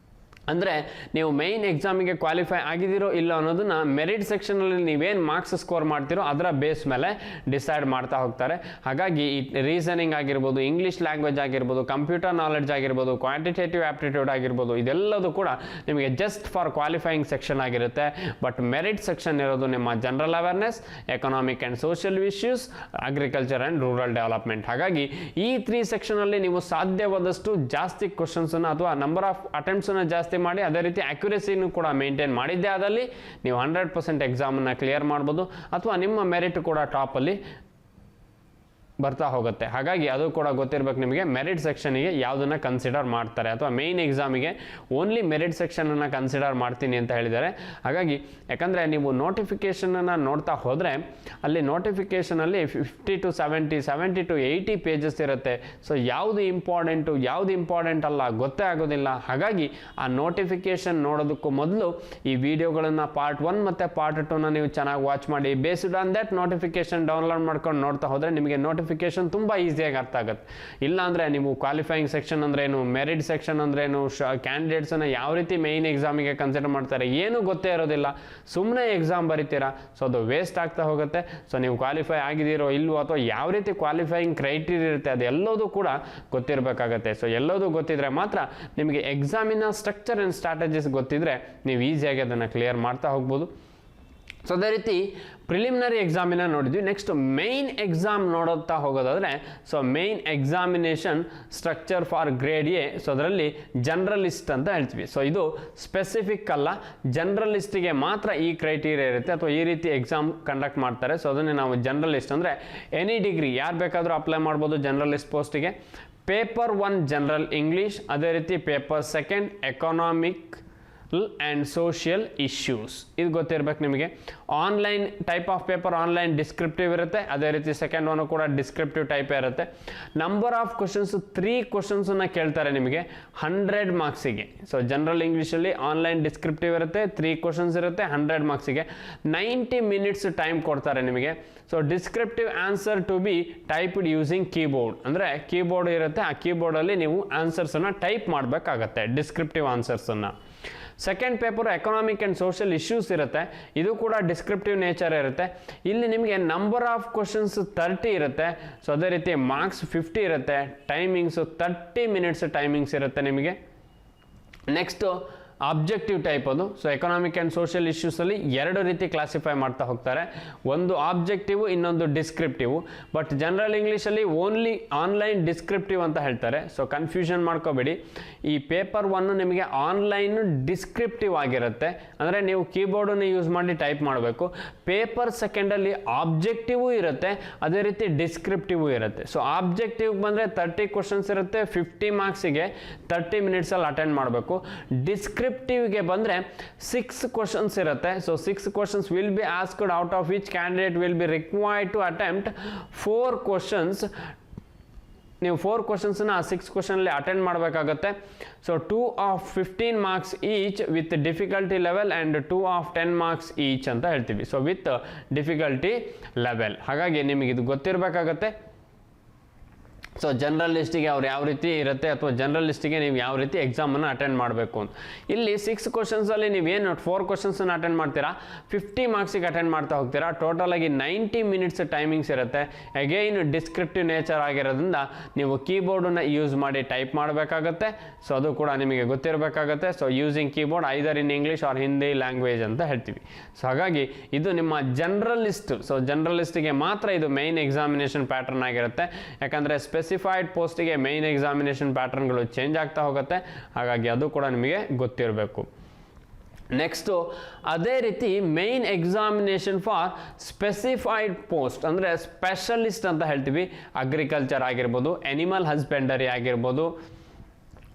S1: ಅಂದರೆ ನೀವು ಮೈನ್ ಎಕ್ಸಾಮಿಗೆ ಕ್ವಾಲಿಫೈ ಆಗಿದ್ದೀರೋ ಇಲ್ಲ ಅನ್ನೋದನ್ನ ಮೆರಿಟ್ ಸೆಕ್ಷನಲ್ಲಿ ನೀವೇನು ಮಾರ್ಕ್ಸ್ ಸ್ಕೋರ್ ಮಾಡ್ತೀರೋ ಅದರ ಬೇಸ್ ಮೇಲೆ ಡಿಸೈಡ್ ಮಾಡ್ತಾ ಹೋಗ್ತಾರೆ. ಹಾಗಾಗಿ ಈ ರೀಸನಿಂಗ್ ಆಗಿರ್ಬೋದು, ಇಂಗ್ಲೀಷ್ ಲ್ಯಾಂಗ್ವೇಜ್ ಆಗಿರ್ಬೋದು, ಕಂಪ್ಯೂಟರ್ ನಾಲೆಡ್ಜ್ ಆಗಿರ್ಬೋದು, ಕ್ವಾಂಟಿಟೇಟಿವ್ ಆಪ್ಟಿಟ್ಯೂಡ್ ಆಗಿರ್ಬೋದು, ಇದೆಲ್ಲದೂ ಕೂಡ ನಿಮಗೆ ಜಸ್ಟ್ ಫಾರ್ ಕ್ವಾಲಿಫೈಯಿಂಗ್ ಸೆಕ್ಷನ್ ಆಗಿರುತ್ತೆ. ಬಟ್ ಮೆರಿಟ್ ಸೆಕ್ಷನ್ ಇರೋದು ನಿಮ್ಮ general awareness, economic and social issues, agriculture and rural development. ಹಾಗಾಗಿ ಈ 3 ಸೆಕ್ಷನಲ್ಲಿ ನೀವು ಸಾಧ್ಯವಾದಷ್ಟು ಜಾಸ್ತಿ ಕ್ವಶನ್ಸನ್ನು ಅಥವಾ ನಂಬರ್ ಆಫ್ ಅಟೆಂಪ್ಟ್ಸನ್ನು ಜಾಸ್ತಿ ಮಾಡಿ ಅದೇ ರೀತಿ ಅಕ್ಯುರೇಸಿನೂ ಕೂಡ ಮೇಂಟೈನ್ ಮಾಡಿದ್ದೇ ಆದಲ್ಲಿ ನೀವು 100% ಎಕ್ಸಾಮನ್ನು ಕ್ಲಿಯರ್ ಮಾಡ್ಬೋದು ಅಥವಾ ನಿಮ್ಮ ಮೆರಿಟ್ ಕೂಡ ಟಾಪಲ್ಲಿ ಬರ್ತಾ ಹೋಗುತ್ತೆ. ಹಾಗಾಗಿ ಅದು ಕೂಡ ಗೊತ್ತಿರಬೇಕು ನಿಮಗೆ ಮೆರಿಟ್ ಸೆಕ್ಷನಿಗೆ ಯಾವುದನ್ನು ಕನ್ಸಿಡರ್ ಮಾಡ್ತಾರೆ ಅಥವಾ ಮೇಯ್ನ್ ಎಕ್ಸಾಮಿಗೆ ಓನ್ಲಿ ಮೆರಿಟ್ ಸೆಕ್ಷನನ್ನು ಕನ್ಸಿಡರ್ ಮಾಡ್ತೀನಿ ಅಂತ ಹೇಳಿದ್ದಾರೆ. ಹಾಗಾಗಿ ಯಾಕಂದರೆ ನೀವು ನೋಟಿಫಿಕೇಷನನ್ನು ನೋಡ್ತಾ ಹೋದರೆ ಅಲ್ಲಿ ನೋಟಿಫಿಕೇಷನಲ್ಲಿ 50 to 70 to 80 ಪೇಜಸ್ ಇರುತ್ತೆ. ಸೊ ಯಾವುದು ಇಂಪಾರ್ಟೆಂಟ್ ಅಲ್ಲ ಗೊತ್ತೇ ಆಗೋದಿಲ್ಲ. ಹಾಗಾಗಿ ಆ ನೋಟಿಫಿಕೇಷನ್ ನೋಡೋದಕ್ಕೂ ಮೊದಲು ಈ ವಿಡಿಯೋಗಳನ್ನು ಪಾರ್ಟ್ 1 ಮತ್ತು ಪಾರ್ಟ್ 2ನ ನೀವು ಚೆನ್ನಾಗಿ ವಾಚ್ ಮಾಡಿ based on that notification download ಮಾಡ್ಕೊಂಡು ನೋಡ್ತಾ ಹೋದರೆ ನಿಮಗೆ ನೋಟಿಫಿಕೇಷನ್ ನೋಟಿಫಿಕೇಶನ್ ತುಂಬ ಈಸಿಯಾಗಿ ಅರ್ಥ ಆಗುತ್ತೆ. ಇಲ್ಲಾಂದರೆ ನೀವು ಕ್ವಾಲಿಫೈಯಿಂಗ್ ಸೆಕ್ಷನ್ ಅಂದ್ರೇನು, ಮೆರಿಟ್ ಸೆಕ್ಷನ್ ಅಂದ್ರೇನು, ಕ್ಯಾಂಡಿಡೇಟ್ಸನ್ನು ಯಾವ ರೀತಿ ಮೇಯ್ನ್ ಎಕ್ಸಾಮಿಗೆ ಕನ್ಸಿಡರ್ ಮಾಡ್ತಾರೆ ಏನೂ ಗೊತ್ತೇ ಇರೋದಿಲ್ಲ, ಸುಮ್ಮನೆ ಎಕ್ಸಾಮ್ ಬರಿತೀರಾ. ಸೊ ಅದು ವೇಸ್ಟ್ ಆಗ್ತಾ ಹೋಗುತ್ತೆ. ಸೊ ನೀವು ಕ್ವಾಲಿಫೈ ಆಗಿದ್ದೀರೋ ಇಲ್ವೋ ಅಥವಾ ಯಾವ ರೀತಿ ಕ್ವಾಲಿಫೈಯಿಂಗ್ ಕ್ರೈಟೀರಿಯಾ ಇರುತ್ತೆ ಅದೆಲ್ಲದೂ ಕೂಡ ಗೊತ್ತಿರಬೇಕಾಗತ್ತೆ. ಸೊ ಎಲ್ಲದೂ ಗೊತ್ತಿದ್ರೆ ಮಾತ್ರ ನಿಮಗೆ ಎಕ್ಸಾಮಿನ ಸ್ಟ್ರಕ್ಚರ್ ಆ್ಯಂಡ್ ಸ್ಟ್ರಾಟಜೀಸ್ ಗೊತ್ತಿದ್ರೆ ನೀವು ಈಸಿಯಾಗಿ ಅದನ್ನು ಕ್ಲಿಯರ್ ಮಾಡ್ತಾ ಹೋಗ್ಬೋದು. ಸೊ ಅದೇ ರೀತಿ ಪ್ರಿಲಿಮಿನರಿ ಎಕ್ಸಾಮಿನ ನೋಡಿದ್ವಿ. ನೆಕ್ಸ್ಟ್ ಮೇಯ್ನ್ ಎಕ್ಸಾಮ್ ನೋಡುತ್ತಾ ಹೋಗೋದಾದರೆ, so main examination structure for grade A. So ಅದರಲ್ಲಿ ಜನರಲಿಸ್ಟ್ ಅಂತ ಹೇಳ್ತೀವಿ. ಸೊ ಇದು ಸ್ಪೆಸಿಫಿಕ್ ಅಲ್ಲ, ಜನರಲಿಸ್ಟಿಗೆ ಮಾತ್ರ ಈ ಕ್ರೈಟೀರಿಯಾ ಇರುತ್ತೆ ಅಥವಾ ಈ ರೀತಿ ಎಕ್ಸಾಮ್ ಕಂಡಕ್ಟ್ ಮಾಡ್ತಾರೆ. ಸೊ ಅದನ್ನೇ ನಾವು ಜನರಲಿಸ್ಟ್ ಅಂದರೆ ಎನಿ ಡಿಗ್ರಿ ಯಾರು ಬೇಕಾದರೂ ಅಪ್ಲೈ ಮಾಡ್ಬೋದು ಜನರಲಿಸ್ಟ್ ಪೋಸ್ಟಿಗೆ. ಪೇಪರ್ 1 ಜನರಲ್ ಇಂಗ್ಲೀಷ್, ಅದೇ ರೀತಿ paper 2 economic and social issues. ಇದು ಗೊತ್ತಿರಬೇಕು ನಿಮಗೆ. Online type of paper online descriptive ಇರುತ್ತೆ, ಅದೇ ರೀತಿ ಸೆಕೆಂಡ್ ಒನ್ ಕೂಡ ಡಿಸ್ಕ್ರಿಪ್ಟಿವ್ ಟೈಪೇ ಇರುತ್ತೆ. ನಂಬರ್ ಆಫ್ ಕ್ವಶನ್ಸ್ 3 ಕ್ವಶನ್ಸನ್ನು ಕೇಳ್ತಾರೆ ನಿಮಗೆ 100 ಮಾರ್ಕ್ಸಿಗೆ. ಸೊ ಜನರಲ್ ಇಂಗ್ಲೀಷಲ್ಲಿ ಆನ್ಲೈನ್ ಡಿಸ್ಕ್ರಿಪ್ಟಿವ್ ಇರುತ್ತೆ, 3 ಕ್ವಶನ್ಸ್ ಇರುತ್ತೆ 100 ಮಾರ್ಕ್ಸಿಗೆ. 90 ಮಿನಿಟ್ಸ್ ಟೈಮ್ ಕೊಡ್ತಾರೆ ನಿಮಗೆ. So descriptive answer to be typed using keyboard, ಅಂದರೆ ಕೀಬೋರ್ಡ್ ಇರುತ್ತೆ, ಆ ಕೀಬೋರ್ಡಲ್ಲಿ ನೀವು ಆನ್ಸರ್ಸನ್ನು ಟೈಪ್ ಮಾಡಬೇಕಾಗತ್ತೆ, ಡಿಸ್ಕ್ರಿಪ್ಟಿವ್ ಆನ್ಸರ್ಸನ್ನು. Second paper economic and social issues ಇರುತ್ತೆ, ಇದು ಕೂಡ ಡಿಸ್ಕ್ರಿಪ್ಟಿವ್ ನೇಚರ್ ಇರುತ್ತೆ. ಇಲ್ಲಿ ನಿಮಗೆ ನಂಬರ್ ಆಫ್ ಕ್ವಶನ್ಸ್ 30 ಇರುತ್ತೆ. ಸೊ ಅದೇ ರೀತಿ ಮಾರ್ಕ್ಸ್ 50 ಇರುತ್ತೆ, ಟೈಮಿಂಗ್ಸು 30 ಮಿನಿಟ್ಸ್ ಟೈಮಿಂಗ್ಸ್ ಇರುತ್ತೆ ನಿಮಗೆ. ನೆಕ್ಸ್ಟು ಆಬ್ಜೆಕ್ಟಿವ್ ಟೈಪ್ ಅದು. ಸೊ ಎಕನಾಮಿಕ್ ಆ್ಯಂಡ್ ಸೋಷಿಯಲ್ ಇಶ್ಯೂಸಲ್ಲಿ 2 ರೀತಿ ಕ್ಲಾಸಿಫೈ ಮಾಡ್ತಾ ಹೋಗ್ತಾರೆ, ಒಂದು ಆಬ್ಜೆಕ್ಟಿವ್ ಇನ್ನೊಂದು ಡಿಸ್ಕ್ರಿಪ್ಟಿವ್. ಬಟ್ ಜನರಲ್ ಇಂಗ್ಲೀಷಲ್ಲಿ ಓನ್ಲಿ ಆನ್ಲೈನ್ ಡಿಸ್ಕ್ರಿಪ್ಟಿವ್ ಅಂತ ಹೇಳ್ತಾರೆ. ಸೊ ಕನ್ಫ್ಯೂಷನ್ ಮಾಡ್ಕೋಬೇಡಿ. ಈ ಪೇಪರ್ 1 ನಿಮಗೆ ಆನ್ಲೈನ್ ಡಿಸ್ಕ್ರಿಪ್ಟಿವ್ ಆಗಿರುತ್ತೆ, ಅಂದರೆ ನೀವು ಕೀಬೋರ್ಡನ್ನು ಯೂಸ್ ಮಾಡಿ ಟೈಪ್ ಮಾಡಬೇಕು. ಪೇಪರ್ 2 ಆಬ್ಜೆಕ್ಟಿವ್ ಇರುತ್ತೆ, ಅದೇ ರೀತಿ ಡಿಸ್ಕ್ರಿಪ್ಟಿವ್ ಇರುತ್ತೆ. ಸೊ ಆಬ್ಜೆಕ್ಟಿವ್ ಬಂದರೆ 30 ಕ್ವಶನ್ಸ್ ಇರುತ್ತೆ, 50 ಮಾರ್ಕ್ಸಿಗೆ 30 ಮಿನಿಟ್ಸಲ್ಲಿ ಅಟೆಂಡ್ ಮಾಡಬೇಕು. ಡಿಸ್ಕ್ರಿಪ್ಟಿವ್ಗೆ ಬಂದರೆ 6 ಕ್ವಶನ್ಸ್ ಇರುತ್ತೆ. So 6 questions will be asked, out of which candidate will be required to attempt 4 questions. ನೀವು 4 ಕ್ವಶನ್ಸನ್ನ ಆ 6 ಕ್ವಶನಲ್ಲಿ ಅಟೆಂಡ್ ಮಾಡಬೇಕಾಗುತ್ತೆ. So 2 of 15 marks each with difficulty level and 2 of 10 marks each ಅಂತ ಹೇಳ್ತೀವಿ. So with difficulty level. ಹಾಗಾಗಿ ನಿಮಗೆ ಇದು ಗೊತ್ತಿರಬೇಕಾಗತ್ತೆ. ಸೊ ಜನರಲಿಸ್ಟಿಗೆ ಅವ್ರು ಯಾವ ರೀತಿ ಇರುತ್ತೆ ಅಥವಾ ಜನರಲಿಸ್ಟಿಗೆ ನೀವು ಯಾವ ರೀತಿ ಎಕ್ಸಾಮನ್ನು ಅಟೆಂಡ್ ಮಾಡಬೇಕು ಅಂತ. ಇಲ್ಲಿ 6 ಕ್ವಶನ್ಸಲ್ಲಿ ನೀವೇನು 4 ಕ್ವಶನ್ಸನ್ನು ಅಟೆಂಡ್ ಮಾಡ್ತೀರಾ, 50 ಮಾರ್ಕ್ಸಿಗೆ ಅಟೆಂಡ್ ಮಾಡ್ತಾ ಹೋಗ್ತೀರಾ. ಟೋಟಲಾಗಿ 90 ಮಿನಿಟ್ಸ್ ಟೈಮಿಂಗ್ಸ್ ಇರುತ್ತೆ. ಅಗೈನ್ ಡಿಸ್ಕ್ರಿಪ್ಟಿವ್ ನೇಚರ್ ಆಗಿರೋದ್ರಿಂದ ನೀವು ಕೀಬೋರ್ಡನ್ನು ಯೂಸ್ ಮಾಡಿ ಟೈಪ್ ಮಾಡಬೇಕಾಗತ್ತೆ. ಸೊ ಅದು ಕೂಡ ನಿಮಗೆ ಗೊತ್ತಿರಬೇಕಾಗತ್ತೆ. So using keyboard either in English or Hindi language ಅಂತ ಹೇಳ್ತೀವಿ. ಸೊ ಹಾಗಾಗಿ ಇದು ನಿಮ್ಮ ಜನರಲಿಸ್ಟ್. ಸೊ ಜನರಲಿಸ್ಟಿಗೆ ಮಾತ್ರ ಇದು ಮೈನ್ ಎಕ್ಸಾಮಿನೇಷನ್ ಪ್ಯಾಟರ್ನ್ ಆಗಿರುತ್ತೆ. ಯಾಕಂದರೆ ಸ್ಪೆಸಿಫೈಡ್ ಪೋಸ್ಟಿಗೆ ಮೈನ್ ಎಕ್ಸಾಮಿನೇಷನ್ ಪ್ಯಾಟರ್ನ್ಗಳು ಚೇಂಜ್ ಆಗ್ತಾ ಹೋಗುತ್ತೆ. ಹಾಗಾಗಿ ಅದು ಕೂಡ ನಿಮಗೆ ಗೊತ್ತಿರಬೇಕು. ನೆಕ್ಸ್ಟು ಅದೇ ರೀತಿ main examination for specified post ಅಂದರೆ ಸ್ಪೆಷಲಿಸ್ಟ್ ಅಂತ ಹೇಳ್ತೀವಿ. ಅಗ್ರಿಕಲ್ಚರ್ ಆಗಿರ್ಬೋದು, ಎನಿಮಲ್ ಹಸ್ಬೆಂಡರಿ ಆಗಿರ್ಬೋದು,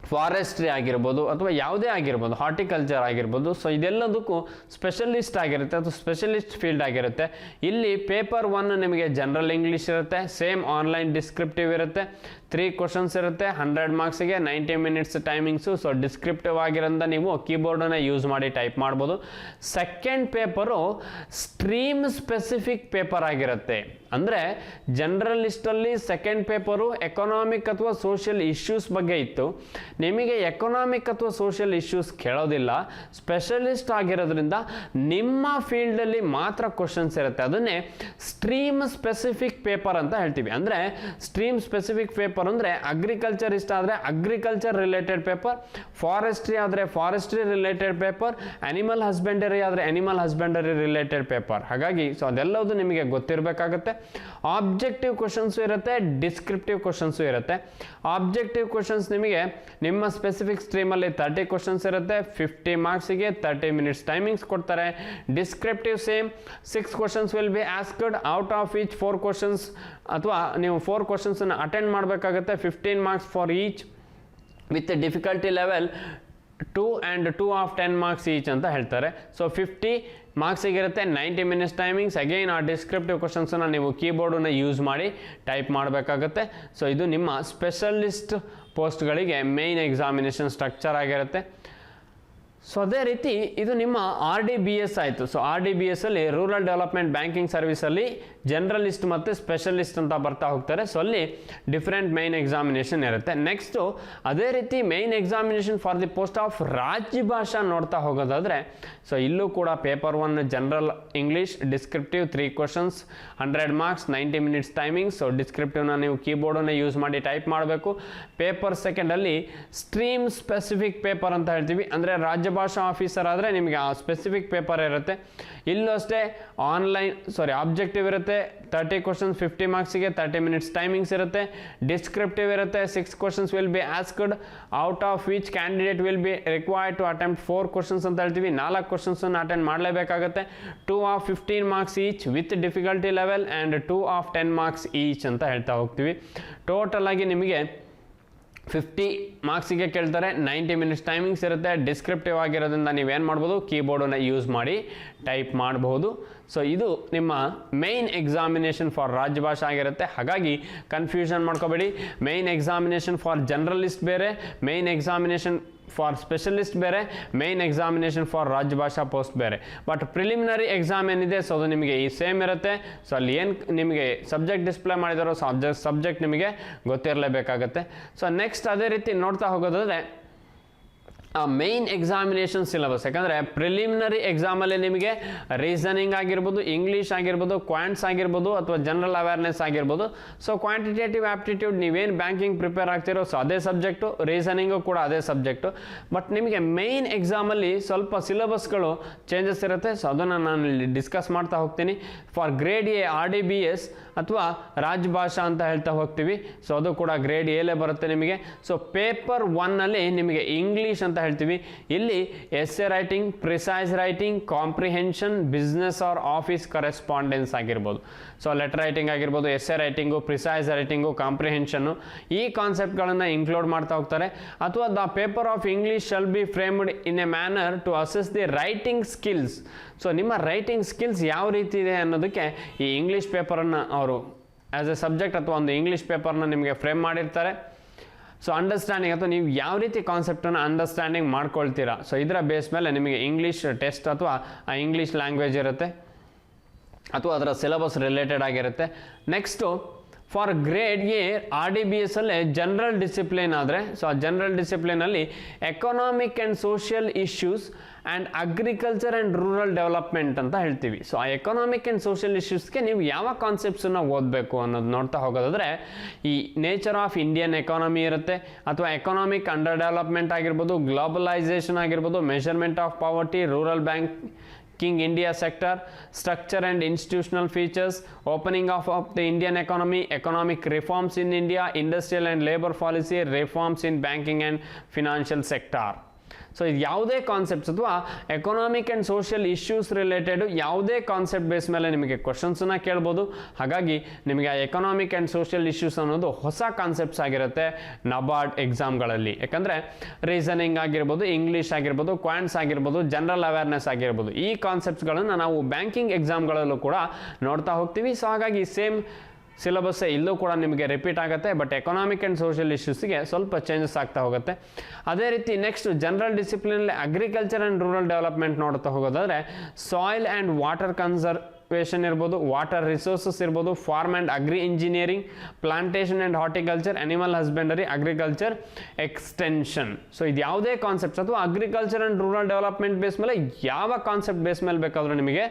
S1: ಫಾರೆಸ್ಟ್ರಿ ಆಗಿರ್ಬೋದು ಅಥವಾ ಯಾವುದೇ ಆಗಿರ್ಬೋದು, ಹಾರ್ಟಿಕಲ್ಚರ್ ಆಗಿರ್ಬೋದು. ಸೊ ಇದೆಲ್ಲದಕ್ಕೂ ಸ್ಪೆಷಲಿಸ್ಟ್ ಆಗಿರುತ್ತೆ ಅಥವಾ ಸ್ಪೆಷಲಿಸ್ಟ್ ಫೀಲ್ಡ್ ಆಗಿರುತ್ತೆ. ಇಲ್ಲಿ ಪೇಪರ್ 1 ನಿಮಗೆ ಜನರಲ್ ಇಂಗ್ಲೀಷ್ ಇರುತ್ತೆ, ಸೇಮ್ ಆನ್ಲೈನ್ ಡಿಸ್ಕ್ರಿಪ್ಟಿವ್ ಇರುತ್ತೆ, 3 ಕ್ವಶನ್ಸ್ ಇರುತ್ತೆ, 100 ಮಾರ್ಕ್ಸಿಗೆ 90 ಮಿನಿಟ್ಸ್ ಟೈಮಿಂಗ್ಸು. ಸೊ ಡಿಸ್ಕ್ರಿಪ್ಟಿವ್ ಆಗಿರೋದ್ರಿಂದ ನೀವು ಕೀಬೋರ್ಡನ್ನು ಯೂಸ್ ಮಾಡಿ ಟೈಪ್ ಮಾಡ್ಬೋದು. Second paper stream specific paper ಆಗಿರುತ್ತೆ. ಅಂದರೆ ಜನರಲಿಸ್ಟಲ್ಲಿ ಸೆಕೆಂಡ್ ಪೇಪರು ಎಕನಾಮಿಕ್ ಅಥವಾ ಸೋಷಿಯಲ್ ಇಶ್ಯೂಸ್ ಬಗ್ಗೆ ಇತ್ತು. ನಿಮಗೆ ಎಕನಾಮಿಕ್ ಅಥವಾ ಸೋಷಿಯಲ್ ಇಶ್ಯೂಸ್ ಕೇಳೋದಿಲ್ಲ. ಸ್ಪೆಷಲಿಸ್ಟ್ ಆಗಿರೋದ್ರಿಂದ ನಿಮ್ಮ ಫೀಲ್ಡಲ್ಲಿ ಮಾತ್ರ ಕ್ವಶನ್ಸ್ ಇರುತ್ತೆ. ಅದನ್ನೇ ಸ್ಟ್ರೀಮ್ ಸ್ಪೆಸಿಫಿಕ್ ಪೇಪರ್ ಅಂತ ಹೇಳ್ತೀವಿ. ಅಂದರೆ ಸ್ಟ್ರೀಮ್ ಸ್ಪೆಸಿಫಿಕ್ ಪೇಪರ್ ಅಂದರೆ ಅಗ್ರಿಕಲ್ಚರಿಸ್ಟ್ ಆದರೆ ಅಗ್ರಿಕಲ್ಚರ್ ರಿಲೇಟೆಡ್ ಪೇಪರ್, ಫಾರೆಸ್ಟ್ರಿ ಆದರೆ forestry related paper, animal husbandry ಆದರೆ ಅನಿಮಲ್ ಹಸ್ಬೆಂಡರಿ ರಿಲೇಟೆಡ್ ಪೇಪರ್. ಹಾಗಾಗಿ ಸೊ ಅದೆಲ್ಲವೂ ನಿಮಗೆ ಗೊತ್ತಿರಬೇಕಾಗುತ್ತೆ. ಆಬ್ಜೆಕ್ಟಿವ್ ಕ್ವಶನ್ಸು ಇರುತ್ತೆ, ಡಿಸ್ಕ್ರಿಪ್ಟಿವ್ ಕ್ವಶನ್ಸು ಇರುತ್ತೆ. ಆಬ್ಜೆಕ್ಟಿವ್ ಕ್ವಶನ್ಸ್ ನಿಮಗೆ ನಿಮ್ಮ ಸ್ಪೆಸಿಫಿಕ್ ಸ್ಟ್ರೀಮಲ್ಲಿ 30 ಕ್ವಶನ್ಸ್ ಇರುತ್ತೆ, 50 ಮಾರ್ಕ್ಸಿಗೆ 30 ಮಿನಿಟ್ಸ್ ಟೈಮಿಂಗ್ಸ್ ಕೊಡ್ತಾರೆ. Descriptive same 6 questions will be asked, out of each 4 questions ಅಥವಾ ನೀವು 4 ಕ್ವಶನ್ಸನ್ನು ಅಟೆಂಡ್ ಮಾಡಬೇಕಾಗುತ್ತೆ. 15 marks for each with difficulty level 2 and 2 of 10 marks each ಅಂತ ಹೇಳ್ತಾರೆ. So 50 ಮಾರ್ಕ್ಸಿಗಿರುತ್ತೆ, 90 minutes timings. ಅಗೈನ್ ಆ ಡಿಸ್ಕ್ರಿಪ್ಟಿವ್ ಕ್ವಶನ್ಸನ್ನು ನೀವು ಕೀಬೋರ್ಡನ್ನು ಯೂಸ್ ಮಾಡಿ ಟೈಪ್ ಮಾಡಬೇಕಾಗುತ್ತೆ. ಸೊ ಇದು ನಿಮ್ಮ ಸ್ಪೆಷಲಿಸ್ಟ್ ಪೋಸ್ಟ್ಗಳಿಗೆ ಮೇಯ್ನ್ ಎಕ್ಸಾಮಿನೇಷನ್ ಸ್ಟ್ರಕ್ಚರ್ ಆಗಿರುತ್ತೆ. ಸೊ ಅದೇ ರೀತಿ ಇದು ನಿಮ್ಮ RDBS ಆಯಿತು. ಸೊ RDBS ಅಲ್ಲಿ ರೂರಲ್ ಡೆವಲಪ್ಮೆಂಟ್ ಬ್ಯಾಂಕಿಂಗ್ ಸರ್ವಿಸಲ್ಲಿ ಜನರಲಿಸ್ಟ್ ಮತ್ತು ಸ್ಪೆಷಲಿಸ್ಟ್ ಅಂತ ಬರ್ತಾ ಹೋಗ್ತಾರೆ. ಸೊ ಅಲ್ಲಿ ಡಿಫ್ರೆಂಟ್ ಮೈನ್ ಎಕ್ಸಾಮಿನೇಷನ್ ಇರುತ್ತೆ. ನೆಕ್ಸ್ಟು ಅದೇ ರೀತಿ main examination for the post of ರಾಜ್ಯ ಭಾಷಾ ನೋಡ್ತಾ ಹೋಗೋದಾದರೆ, ಸೊ ಇಲ್ಲೂ ಕೂಡ paper 1 general English descriptive 3 questions 100 marks 90 minutes timing. So ಡಿಸ್ಕ್ರಿಪ್ಟಿವ್ನ ನೀವು ಕೀಬೋರ್ಡನ್ನು ಯೂಸ್ ಮಾಡಿ ಟೈಪ್ ಮಾಡಬೇಕು. ಪೇಪರ್ ಸೆಕೆಂಡಲ್ಲಿ ಸ್ಟ್ರೀಮ್ ಸ್ಪೆಸಿಫಿಕ್ ಪೇಪರ್ ಅಂತ ಹೇಳ್ತೀವಿ, ಅಂದರೆ ರಾಜ್ಯ ಭಾಷಾ ಆಫೀಸರ್ ಆದರೆ ನಿಮಗೆ ಆ ಸ್ಪೆಸಿಫಿಕ್ ಪೇಪರ್ ಇರುತ್ತೆ. ಇಲ್ಲೂ ಅಷ್ಟೇ ಆಬ್ಜೆಕ್ಟಿವ್ ಇರುತ್ತೆ 30 ಕ್ವಶನ್ಸ್ 50 ಮಾರ್ಕ್ಸಿಗೆ 30 ಮಿನಿಟ್ಸ್ ಟೈಮಿಂಗ್ಸ್ ಇರುತ್ತೆ. ಡಿಸ್ಕ್ರಿಪ್ಟಿವ್ ಇರುತ್ತೆ 6 questions will be asked, out of which candidate will be required to attempt 4 questions ಅಂತ ಹೇಳ್ತೀವಿ. 4 ಕ್ವಶನ್ಸನ್ನು ಅಟೆಂಡ್ ಮಾಡಲೇಬೇಕಾಗುತ್ತೆ. 2 of 15 marks each with difficulty level and 2 of 10 marks each ಅಂತ ಹೇಳ್ತಾ ಹೋಗ್ತೀವಿ. ಟೋಟಲ್ ಆಗಿ ನಿಮಗೆ 50 ಮಾರ್ಕ್ಸಿಗೆ ಕೇಳ್ತಾರೆ. 90 ಮಿನಿಟ್ಸ್ ಟೈಮಿಂಗ್ಸ್ ಇರುತ್ತೆ. ಡಿಸ್ಕ್ರಿಪ್ಟಿವ್ ಆಗಿರೋದ್ರಿಂದ ನೀವೇನು ಮಾಡ್ಬೋದು, ಕೀಬೋರ್ಡನ್ನು ಯೂಸ್ ಮಾಡಿ ಟೈಪ್ ಮಾಡಬಹುದು. ಸೊ ಇದು ನಿಮ್ಮ ಮೈನ್ ಎಕ್ಸಾಮಿನೇಷನ್ ಫಾರ್ ರಾಜ್ಯ ಭಾಷಾ ಆಗಿರುತ್ತೆ. ಹಾಗಾಗಿ ಕನ್ಫ್ಯೂಷನ್ ಮಾಡ್ಕೋಬೇಡಿ. ಮೈನ್ ಎಕ್ಸಾಮಿನೇಷನ್ ಫಾರ್ ಜನರಲಿಸ್ಟ್ ಬೇರೆ, ಮೈನ್ ಎಕ್ಸಾಮಿನೇಷನ್ ಫಾರ್ ಸ್ಪೆಷಲಿಸ್ಟ್ ಬೇರೆ, ಮೈನ್ ಎಕ್ಸಾಮಿನೇಷನ್ ಫಾರ್ ರಾಜ್ಯ ಭಾಷಾ ಪೋಸ್ಟ್ ಬೇರೆ. ಬಟ್ ಪ್ರಿಲಿಮಿನರಿ ಎಕ್ಸಾಮ್ ಏನಿದೆ ಸೊ ಅದು ನಿಮಗೆ ಈ ಸೇಮ್ ಇರುತ್ತೆ. ಸೊ ಅಲ್ಲಿ ಏನು ನಿಮಗೆ ಸಬ್ಜೆಕ್ಟ್ ಡಿಸ್ಪ್ಲೇ ಮಾಡಿದಾರೋ ಸಬ್ಜೆಕ್ಟ್ ನಿಮಗೆ ಗೊತ್ತಿರಲೇಬೇಕಾಗತ್ತೆ. ಸೊ ನೆಕ್ಸ್ಟ್ ಅದೇ ರೀತಿ ನೋಡ್ತಾ ಹೋಗೋದಾದರೆ ಮೈನ್ ಎಕ್ಸಾಮಿನೇಷನ್ ಸಿಲೆಬಸ್, ಯಾಕಂದರೆ ಪ್ರಿಲಿಮಿನರಿ ಎಕ್ಸಾಮಲ್ಲಿ ನಿಮಗೆ ರೀಸನಿಂಗ್ ಆಗಿರ್ಬೋದು, ಇಂಗ್ಲೀಷ್ ಆಗಿರ್ಬೋದು, ಕ್ವಾಂಟ್ಸ್ ಆಗಿರ್ಬೋದು, ಅಥವಾ ಜನರಲ್ ಅವೇರ್ನೆಸ್ ಆಗಿರ್ಬೋದು. ಸೊ ಕ್ವಾಂಟಿಟೇಟಿವ್ ಆಪ್ಟಿಟ್ಯೂಡ್ ನೀವೇನು ಬ್ಯಾಂಕಿಂಗ್ ಪ್ರಿಪೇರ್ ಆಗ್ತಿರೋ ಸೊ ಅದೇ ಸಬ್ಜೆಕ್ಟು, ರೀಸನಿಂಗು ಕೂಡ ಅದೇ ಸಬ್ಜೆಕ್ಟು. ಬಟ್ ನಿಮಗೆ ಮೈನ್ ಎಕ್ಸಾಮಲ್ಲಿ ಸ್ವಲ್ಪ ಸಿಲೆಬಸ್ಗಳು ಚೇಂಜಸ್ ಇರುತ್ತೆ. ಸೊ ಅದನ್ನು ನಾನು ಇಲ್ಲಿ ಡಿಸ್ಕಸ್ ಮಾಡ್ತಾ ಹೋಗ್ತೀನಿ. ಫಾರ್ ಗ್ರೇಡ್ ಎ RDBS ಅಥವಾ ರಾಜ್ ಭಾಷಾ ಅಂತ ಹೇಳ್ತಾ ಹೋಗ್ತೀವಿ. ಸೊ ಅದು ಕೂಡ ಗ್ರೇಡ್ ಎಲೇ ಬರುತ್ತೆ ನಿಮಗೆ. ಸೊ ಪೇಪರ್ 1ನಲ್ಲಿ ನಿಮಗೆ ಇಂಗ್ಲೀಷ್ ಅಂತ ಹೇಳ್ತೀವಿ. ಇಲ್ಲಿ essay writing, precise writing, comprehension, business or office correspondence ಆಗಿರ್ಬೋದು. ಸೊ ಲೆಟರ್ ರೈಟಿಂಗ್ ಆಗಿರ್ಬೋದು, essay writing, precise writing, comprehension, ಈ ಕಾನ್ಸೆಪ್ಟ್ಗಳನ್ನು ಇನ್ಕ್ಲೂಡ್ ಮಾಡ್ತಾ ಹೋಗ್ತಾರೆ. ಅಥವಾ the paper of English shall be framed in a manner to assess the writing skills. So ನಿಮ್ಮ writing skills ಯಾವ ರೀತಿ ಇದೆ ಅನ್ನೋದಕ್ಕೆ ಈ ಇಂಗ್ಲೀಷ್ ಪೇಪರನ್ನು ಅವರು ಆ್ಯಸ್ ಎ ಸಬ್ಜೆಕ್ಟ್ ಅಥವಾ ಒಂದು ಇಂಗ್ಲೀಷ್ ಪೇಪರ್ನ ನಿಮಗೆ ಫ್ರೇಮ್ ಮಾಡಿರ್ತಾರೆ. ಸೊ ಅಂಡರ್ಸ್ಟ್ಯಾಂಡಿಂಗ್ ಅಥವಾ ನೀವು ಯಾವ ರೀತಿ ಕಾನ್ಸೆಪ್ಟನ್ನು ಅಂಡರ್ಸ್ಟ್ಯಾಂಡಿಂಗ್ ಮಾಡ್ಕೊಳ್ತೀರಾ, ಸೊ ಇದರ ಬೇಸ್ ಮೇಲೆ ನಿಮಗೆ ಇಂಗ್ಲೀಷ್ ಟೆಸ್ಟ್ ಅಥವಾ ಆ ಇಂಗ್ಲೀಷ್ ಲ್ಯಾಂಗ್ವೇಜ್ ಇರುತ್ತೆ ಅಥವಾ ಅದರ ಸಿಲೆಬಸ್ ರಿಲೇಟೆಡ್ ಆಗಿರುತ್ತೆ. Next for grade A RDBS ಅಲ್ಲೇ ಜನರಲ್ ಡಿಸಿಪ್ಲಿನ್ ಆದರೆ, ಸೊ ಆ ಜನರಲ್ ಡಿಸಿಪ್ಲಿನಲ್ಲಿ economic and social issues and agriculture and rural development ಅಂತ ಹೇಳ್ತೀವಿ. ಸೊ ಆ ಎಕನಾಮಿಕ್ ಆ್ಯಂಡ್ ಸೋಷಿಯಲ್ ಇಶ್ಯೂಸ್ಗೆ ನೀವು ಯಾವ ಕಾನ್ಸೆಪ್ಟ್ಸನ್ನು ಓದಬೇಕು ಅನ್ನೋದು ನೋಡ್ತಾ ಹೋಗೋದಾದರೆ, ಈ ನೇಚರ್ ಆಫ್ ಇಂಡಿಯನ್ ಎಕಾನಮಿ ಇರುತ್ತೆ, ಅಥವಾ ಎಕನಾಮಿಕ್ ಅಂಡರ್ ಡೆವಲಪ್ಮೆಂಟ್ ಆಗಿರ್ಬೋದು, ಗ್ಲೋಬಲೈಸೇಷನ್ ಆಗಿರ್ಬೋದು, measurement of poverty, rural banking India sector, structure and institutional features, opening of the Indian economy, economic reforms in India, industrial and labour policy, reforms in banking and financial sector. So ಇದು ಯಾವುದೇ concepts ಅಥವಾ economic and social issues related ಯಾವುದೇ concept base ಮೇಲೆ ನಿಮಗೆ ಕ್ವಶನ್ಸನ್ನು ಕೇಳ್ಬೋದು. ಹಾಗಾಗಿ ನಿಮಗೆ ಆ ಎಕನಾಮಿಕ್ ಆ್ಯಂಡ್ ಸೋಷಿಯಲ್ ಇಶ್ಯೂಸ್ ಅನ್ನೋದು ಹೊಸ ಕಾನ್ಸೆಪ್ಟ್ಸ್ ಆಗಿರುತ್ತೆ ನಬಾರ್ಡ್ ಎಕ್ಸಾಮ್ಗಳಲ್ಲಿ. ಯಾಕಂದರೆ ರೀಸನಿಂಗ್ ಆಗಿರ್ಬೋದು, ಇಂಗ್ಲೀಷ್ ಆಗಿರ್ಬೋದು, ಕ್ವಾಂಟ್ಸ್ ಆಗಿರ್ಬೋದು, ಜನರಲ್ ಅವೇರ್ನೆಸ್ ಆಗಿರ್ಬೋದು, ಈ ಕಾನ್ಸೆಪ್ಟ್ಸ್ಗಳನ್ನು ನಾವು ಬ್ಯಾಂಕಿಂಗ್ ಎಕ್ಸಾಮ್ಗಳಲ್ಲೂ ಕೂಡ ನೋಡ್ತಾ ಹೋಗ್ತೀವಿ. ಸೊ ಹಾಗಾಗಿ ಸೇಮ್ ಸಿಲೆಬಸ್ಸೇ ಇಲ್ಲೂ ಕೂಡ ನಿಮಗೆ ರಿಪೀಟ್ ಆಗುತ್ತೆ. ಬಟ್ ಎಕನಾಮಿಕ್ ಆ್ಯಂಡ್ ಸೋಷಿಯಲ್ ಇಶ್ಯೂಸ್ಗೆ ಸ್ವಲ್ಪ ಚೇಂಜಸ್ ಆಗ್ತಾ ಹೋಗುತ್ತೆ. ಅದೇ ರೀತಿ ನೆಕ್ಸ್ಟ್ ಜನರಲ್ ಡಿಸಿಪ್ಲಿನಲ್ಲಿ ಅಗ್ರಿಕಲ್ಚರ್ ಆ್ಯಂಡ್ ರೂರಲ್ ಡೆವಲಪ್ಮೆಂಟ್ ನೋಡ್ತಾ ಹೋಗೋದಾದರೆ, ಸಾಯಿಲ್ ಆ್ಯಂಡ್ ವಾಟರ್ ಕನ್ಸರ್ವೇಷನ್ ಇರ್ಬೋದು, ವಾಟರ್ ರಿಸೋರ್ಸಸ್ ಇರ್ಬೋದು, farm and agri engineering, plantation and horticulture, animal husbandry, agriculture extension. So ಇದು ಯಾವುದೇ ಕಾನ್ಸೆಪ್ಟ್ಸ್ ಅಥವಾ agriculture and rural development base ಮೇಲೆ ಯಾವ ಕಾನ್ಸೆಪ್ಟ್ ಬೇಸ್ ಮೇಲೆ ಬೇಕಾದರೂ ನಿಮಗೆ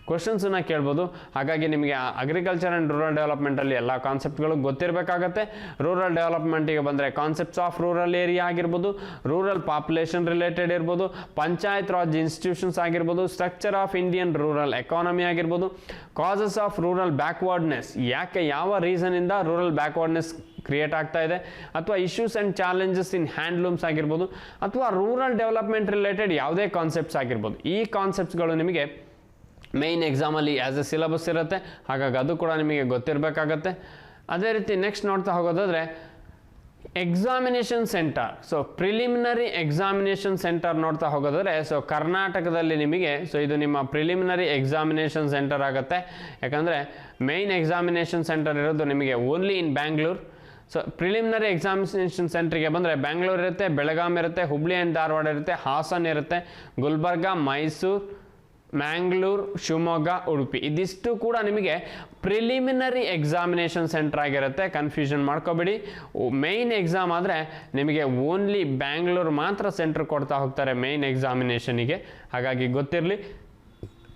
S1: ಕ್ವಶನ್ಸನ್ನು ಕೇಳ್ಬೋದು. ಹಾಗಾಗಿ ನಿಮಗೆ ಅಗ್ರಿಕಲ್ಚರ್ ಆ್ಯಂಡ್ ರೂರಲ್ ಡೆವಲಪ್ಮೆಂಟಲ್ಲಿ ಎಲ್ಲ ಕಾನ್ಸೆಪ್ಟ್ಗಳು ಗೊತ್ತಿರಬೇಕಾಗತ್ತೆ. ರೂರಲ್ ಡೆವಲಪ್ಮೆಂಟಿಗೆ ಬಂದರೆ ಕಾನ್ಸೆಪ್ಟ್ಸ್ ಆಫ್ ರೂರಲ್ ಏರಿಯಾ ಆಗಿರ್ಬೋದು, ರೂರಲ್ ಪಾಪ್ಯುಲೇಷನ್ ರಿಲೇಟೆಡ್ ಇರ್ಬೋದು, ಪಂಚಾಯತ್ ರಾಜ್ ಇನ್ಸ್ಟಿಟ್ಯೂಷನ್ಸ್ ಆಗಿರ್ಬೋದು, structure of Indian rural economy ಆಗಿರ್ಬೋದು, ಕಾಸಸ್ ಆಫ್ ರೂರಲ್ ಬ್ಯಾಕ್ವರ್ಡ್ನೆಸ್, ಯಾಕೆ ಯಾವ ರೀಸನಿಂದ ರೂರಲ್ ಬ್ಯಾಕ್ವರ್ಡ್ನೆಸ್ ಕ್ರಿಯೇಟ್ ಆಗ್ತಾ ಇದೆ, ಅಥವಾ issues and challenges in handlooms ಆಗಿರ್ಬೋದು, ಅಥವಾ ರೂರಲ್ ಡೆವಲಪ್ಮೆಂಟ್ ರಿಲೇಟೆಡ್ ಯಾವುದೇ ಕಾನ್ಸೆಪ್ಟ್ಸ್ ಆಗಿರ್ಬೋದು. ಈ ಕಾನ್ಸೆಪ್ಟ್ಸ್ಗಳು ನಿಮಗೆ ಮೇಯ್ನ್ ಎಕ್ಸಾಮಲ್ಲಿ ಆ್ಯಸ್ ಎ ಸಿಲೆಬಸ್ ಇರುತ್ತೆ. ಹಾಗಾಗಿ ಅದು ಕೂಡ ನಿಮಗೆ ಗೊತ್ತಿರಬೇಕಾಗತ್ತೆ. ಅದೇ ರೀತಿ ನೆಕ್ಸ್ಟ್ ನೋಡ್ತಾ ಹೋಗೋದಾದರೆ examination center. So preliminary examination center ನೋಡ್ತಾ ಹೋಗೋದಾದರೆ, ಸೊ ಕರ್ನಾಟಕದಲ್ಲಿ ನಿಮಗೆ ಇದು ನಿಮ್ಮ ಪ್ರಿಲಿಮಿನರಿ ಎಕ್ಸಾಮಿನೇಷನ್ ಸೆಂಟರ್ ಆಗುತ್ತೆ. ಯಾಕಂದರೆ ಮೇಯ್ನ್ ಎಕ್ಸಾಮಿನೇಷನ್ ಸೆಂಟರ್ ಇರೋದು ನಿಮಗೆ only in Bangalore. So preliminary examination ಸೆಂಟ್ರಿಗೆ ಬಂದರೆ ಬೆಂಗಳೂರು ಇರುತ್ತೆ, ಬೆಳಗಾಂ ಇರುತ್ತೆ, ಹುಬ್ಳಿ ಆ್ಯಂಡ್ ಧಾರವಾಡ ಇರುತ್ತೆ, ಹಾಸನ್ ಇರುತ್ತೆ, ಗುಲ್ಬರ್ಗ, ಮೈಸೂರು, ಮ್ಯಾಂಗ್ಳೂರು, ಶಿವಮೊಗ್ಗ, ಉಡುಪಿ ಇದಿಷ್ಟು ಕೂಡ ನಿಮಗೆ ಪ್ರಿಲಿಮಿನರಿ ಎಕ್ಸಾಮಿನೇಷನ್ ಸೆಂಟರ್ ಆಗಿರುತ್ತೆ. ಕನ್ಫ್ಯೂಷನ್ ಮಾಡ್ಕೋಬೇಡಿ. ಮೇಯ್ನ್ ಎಕ್ಸಾಮ್ ಆದರೆ ನಿಮಗೆ ಓನ್ಲಿ ಬ್ಯಾಂಗ್ಳೂರು ಮಾತ್ರ ಸೆಂಟರ್ ಕೊಡ್ತಾ ಹೋಗ್ತಾರೆ ಮೇಯ್ನ್ ಎಕ್ಸಾಮಿನೇಷನಿಗೆ. ಹಾಗಾಗಿ ಗೊತ್ತಿರಲಿ,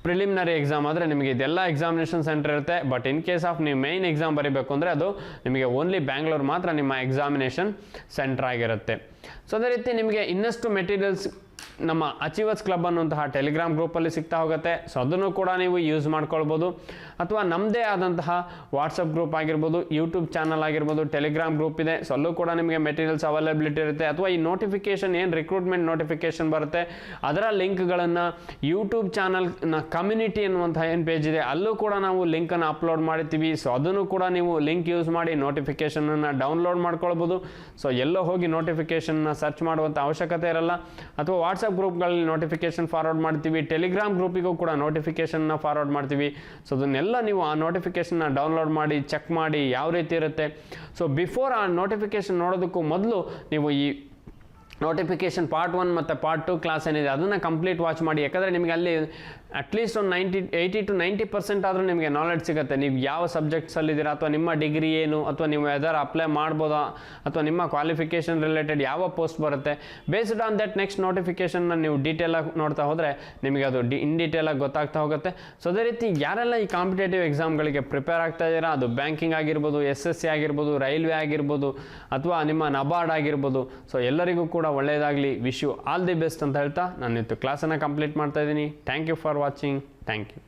S1: ಪ್ರಿಲಿಮಿನರಿ ಎಕ್ಸಾಮ್ ಆದರೆ ನಿಮಗೆ ಇದೆಲ್ಲ ಎಕ್ಸಾಮಿನೇಷನ್ ಸೆಂಟರ್ ಇರುತ್ತೆ. ಬಟ್ ಇನ್ ಕೇಸ್ ಆಫ್ ನೀವು ಮೇಯ್ನ್ ಎಕ್ಸಾಮ್ ಬರೀಬೇಕು ಅಂದರೆ ಅದು ನಿಮಗೆ ಓನ್ಲಿ ಬ್ಯಾಂಗ್ಳೂರು ಮಾತ್ರ ನಿಮ್ಮ ಎಕ್ಸಾಮಿನೇಷನ್ ಸೆಂಟರ್ ಆಗಿರುತ್ತೆ. ಸೊ ಅದೇ ರೀತಿ ನಿಮಗೆ ಇನ್ನಷ್ಟು ಮೆಟೀರಿಯಲ್ಸ್ ನಮ್ಮ ಅಚೀವರ್ಸ್ ಕ್ಲಬ್ ಅನ್ನುವಂತಹ ಟೆಲಿಗ್ರಾಮ್ ಗ್ರೂಪಲ್ಲಿ ಸಿಗ್ತಾ ಹೋಗುತ್ತೆ. ಸೊ ಅದನ್ನು ಕೂಡ ನೀವು ಯೂಸ್ ಮಾಡ್ಕೊಳ್ಬೋದು. ಅಥವಾ ನಮ್ಮದೇ ಆದಂತಹ ವಾಟ್ಸಪ್ ಗ್ರೂಪ್ ಆಗಿರ್ಬೋದು, ಯೂಟ್ಯೂಬ್ ಚಾನಲ್ ಆಗಿರ್ಬೋದು, ಟೆಲಿಗ್ರಾಮ್ ಗ್ರೂಪ್ ಇದೆ. ಸೊ ಅಲ್ಲೂ ಕೂಡ ನಿಮಗೆ ಮೆಟೀರಿಯಲ್ಸ್ ಅವೈಲಬಿಲಿಟಿ ಇರುತ್ತೆ. ಅಥವಾ ಈ ನೋಟಿಫಿಕೇಷನ್ ಏನು ರಿಕ್ರೂಟ್ಮೆಂಟ್ ನೋಟಿಫಿಕೇಷನ್ ಬರುತ್ತೆ ಅದರ ಲಿಂಕ್ಗಳನ್ನು ಯೂಟ್ಯೂಬ್ ಚಾನಲ್ನ ಕಮ್ಯುನಿಟಿ ಅನ್ನುವಂತಹ ಏನು ಪೇಜ್ ಇದೆ ಅಲ್ಲೂ ಕೂಡ ನಾವು ಲಿಂಕನ್ನು ಅಪ್ಲೋಡ್ ಮಾಡಿರ್ತೀವಿ. ಸೊ ಅದನ್ನು ಕೂಡ ನೀವು ಲಿಂಕ್ ಯೂಸ್ ಮಾಡಿ ನೋಟಿಫಿಕೇಷನನ್ನು ಡೌನ್ಲೋಡ್ ಮಾಡ್ಕೊಳ್ಬೋದು. ಸೊ ಎಲ್ಲೋ ಹೋಗಿ ನೋಟಿಫಿಕೇಷನ್ನ ಸರ್ಚ್ ಮಾಡುವಂಥ ಅವಶ್ಯಕತೆ ಇರಲ್ಲ. ಅಥವಾ ವಾಟ್ಸಪ್ ಗ್ರೂಪ್ಗಳಲ್ಲಿ ನೋಟಿಫಿಕೇಷನ್ ಫಾರ್ವರ್ಡ್ ಮಾಡ್ತೀವಿ, ಟೆಲಿಗ್ರಾಮ್ ಗ್ರೂಪಿಗೂ ಕೂಡ ನೋಟಿಫಿಕೇಷನ್ನ ಫಾರ್ವರ್ಡ್ ಮಾಡ್ತೀವಿ. ಸೊ ಅದನ್ನೆಲ್ಲ ನೀವು ಆ ನೋಟಿಫಿಕೇಷನ್ನ ಡೌನ್ಲೋಡ್ ಮಾಡಿ ಚೆಕ್ ಮಾಡಿ ಯಾವ ರೀತಿ ಇರುತ್ತೆ. ಸೊ ಬಿಫೋರ್ ಆ ನೋಟಿಫಿಕೇಷನ್ ನೋಡೋದಕ್ಕೂ ಮೊದಲು ನೀವು ಈ ನೋಟಿಫಿಕೇಷನ್ ಪಾರ್ಟ್ 1 ಮತ್ತು ಪಾರ್ಟ್ 2 ಕ್ಲಾಸ್ ಏನಿದೆ ಅದನ್ನು ಕಂಪ್ಲೀಟ್ ವಾಚ್ ಮಾಡಿ. ಯಾಕಂದರೆ ನಿಮಗೆ ಅಲ್ಲಿ ಅಟ್ಲೀಸ್ಟ್ ಒಂದು 80 to 90% ಆದರೂ ನಿಮಗೆ ನಾಲೆಡ್ಜ್ ಸಿಗುತ್ತೆ. ನೀವು ಯಾವ ಸಬ್ಜೆಕ್ಟ್ಸಲ್ಲಿದ್ದೀರಾ, ಅಥವಾ ನಿಮ್ಮ ಡಿಗ್ರಿ ಏನು, ಅಥವಾ ನೀವು ಯಾವ್ದಾರು ಅಪ್ಲೈ ಮಾಡ್ಬೋದಾ, ಅಥವಾ ನಿಮ್ಮ ಕ್ವಾಲಿಫಿಕೇಷನ್ ರಿಲೇಟೆಡ್ ಯಾವ ಪೋಸ್ಟ್ ಬರುತ್ತೆ, ಬೇಸ್ಡ್ ಆನ್ ದಟ್ ನೆಕ್ಸ್ಟ್ ನೋಟಿಫಿಕೇಷನ್ನ ನೀವು ಡೀಟೇಲಾಗಿ ನೋಡ್ತಾ ಹೋದರೆ ನಿಮಗೆ ಅದು ಇನ್ ಡೀಟೇಲಾಗಿ ಗೊತ್ತಾಗ್ತಾ ಹೋಗುತ್ತೆ. ಸೊ ಅದೇ ರೀತಿ ಯಾರೆಲ್ಲ ಈ ಕಾಂಪಿಟೇಟಿವ್ ಎಕ್ಸಾಮ್ಗಳಿಗೆ ಪ್ರಿಪೇರ್ ಆಗ್ತಾ ಇದ್ದೀರಾ, ಅದು ಬ್ಯಾಂಕಿಂಗ್ ಆಗಿರ್ಬೋದು, SSC ಆಗಿರ್ಬೋದು, ರೈಲ್ವೆ ಆಗಿರ್ಬೋದು, ಅಥವಾ ನಿಮ್ಮ ನಬಾರ್ಡ್ ಆಗಿರ್ಬೋದು, ಸೊ ಎಲ್ಲರಿಗೂ ಕೂಡ ಒಳ್ಳೆಯದಾಗಲಿ. Wish you all the best ಅಂತ ಹೇಳ್ತಾ ನಾನು ಇವತ್ತು ಕ್ಲಾಸನ್ನು ಕಂಪ್ಲೀಟ್ ಮಾಡ್ತಾ ಇದ್ದೀನಿ. Thank you for watching. Thank you.